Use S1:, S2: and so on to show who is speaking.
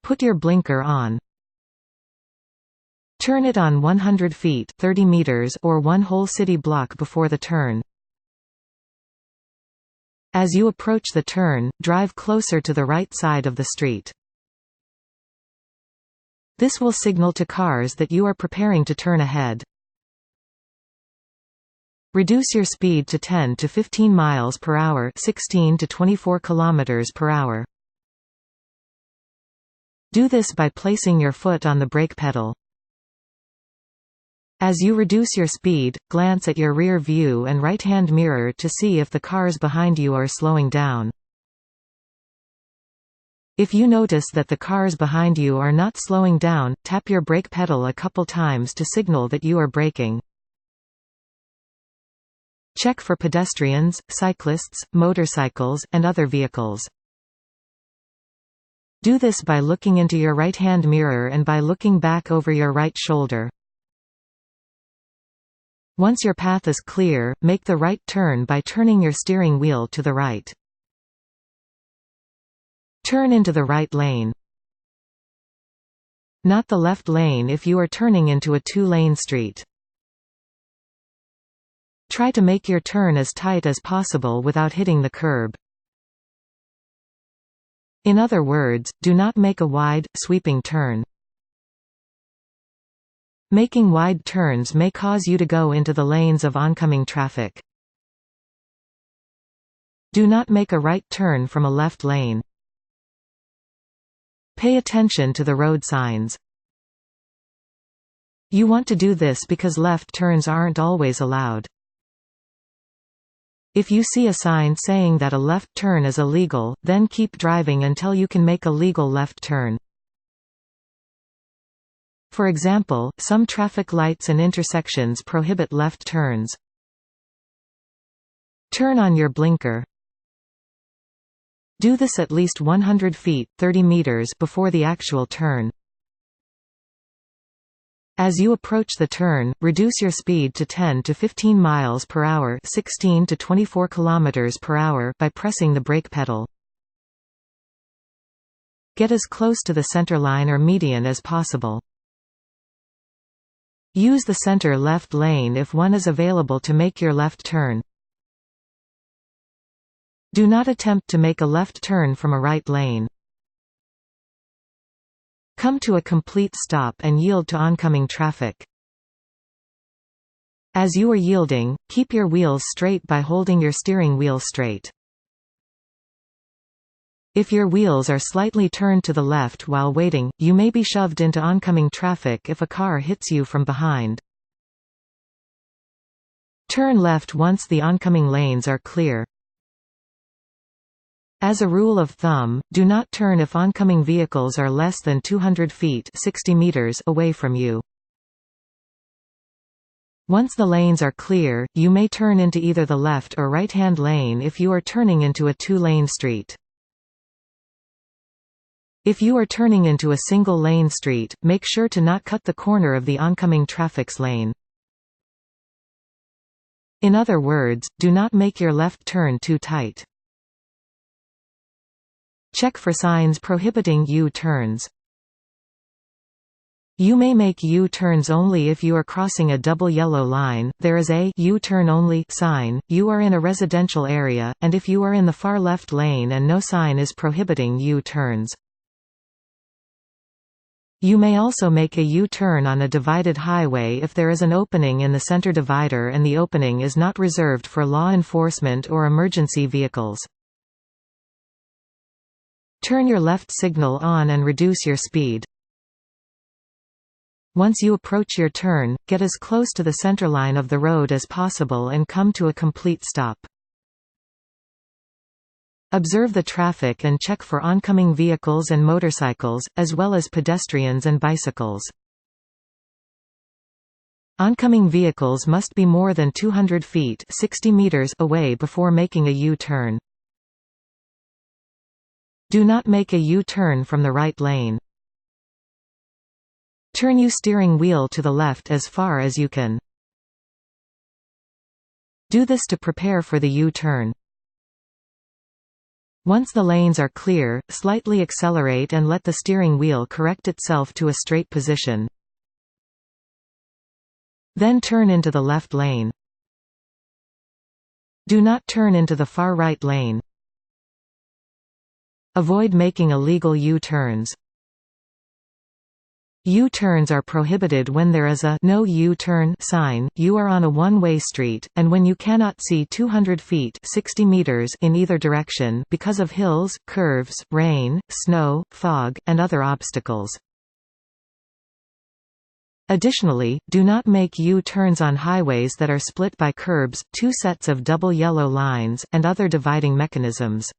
S1: Put your blinker on. Turn it on 100 feet 30 meters or one whole city block before the turn. As you approach the turn, drive closer to the right side of the street. This will signal to cars that you are preparing to turn ahead. Reduce your speed to 10 to 15 miles per hour, 16 to 24 kilometers per hour. Do this by placing your foot on the brake pedal. As you reduce your speed, glance at your rear view and right-hand mirror to see if the cars behind you are slowing down. If you notice that the cars behind you are not slowing down, tap your brake pedal a couple times to signal that you are braking. Check for pedestrians, cyclists, motorcycles, and other vehicles. Do this by looking into your right-hand mirror and by looking back over your right shoulder. Once your path is clear, make the right turn by turning your steering wheel to the right. Turn into the right lane. Not the left lane if you are turning into a two-lane street. Try to make your turn as tight as possible without hitting the curb. In other words, do not make a wide, sweeping turn. Making wide turns may cause you to go into the lanes of oncoming traffic. Do not make a right turn from a left lane. Pay attention to the road signs. You want to do this because left turns aren't always allowed. If you see a sign saying that a left turn is illegal, then keep driving until you can make a legal left turn. For example, some traffic lights and intersections prohibit left turns. Turn on your blinker. Do this at least 100 feet 30 meters before the actual turn. As you approach the turn, reduce your speed to 10 to 15 miles per hour, 16 to 24 kilometers per hour by pressing the brake pedal. Get as close to the center line or median as possible. Use the center left lane if one is available to make your left turn. Do not attempt to make a left turn from a right lane. Come to a complete stop and yield to oncoming traffic. As you are yielding, keep your wheels straight by holding your steering wheel straight. If your wheels are slightly turned to the left while waiting, you may be shoved into oncoming traffic if a car hits you from behind. Turn left once the oncoming lanes are clear. As a rule of thumb, do not turn if oncoming vehicles are less than 200 feet 60 meters away from you. Once the lanes are clear, you may turn into either the left or right-hand lane if you are turning into a two-lane street. If you are turning into a single-lane street, make sure to not cut the corner of the oncoming traffic's lane. In other words, do not make your left turn too tight. Check for signs prohibiting U-turns. You may make U-turns only if you are crossing a double yellow line, there is a U-turn only sign, you are in a residential area, and if you are in the far left lane and no sign is prohibiting U-turns. You may also make a U-turn on a divided highway if there is an opening in the center divider and the opening is not reserved for law enforcement or emergency vehicles. Turn your left signal on and reduce your speed. Once you approach your turn, get as close to the centerline of the road as possible and come to a complete stop. Observe the traffic and check for oncoming vehicles and motorcycles, as well as pedestrians and bicycles. Oncoming vehicles must be more than 200 feet 60 meters away before making a U-turn. Do not make a U-turn from the right lane. Turn your steering wheel to the left as far as you can. Do this to prepare for the U-turn. Once the lanes are clear, slightly accelerate and let the steering wheel correct itself to a straight position. Then turn into the left lane. Do not turn into the far right lane. Avoid making illegal U-turns. U-turns are prohibited when there is a "No U-turn" sign, you are on a one-way street, and when you cannot see 200 feet 60 meters in either direction because of hills, curves, rain, snow, fog, and other obstacles. Additionally, do not make U-turns on highways that are split by curbs, two sets of double yellow lines, and other dividing mechanisms.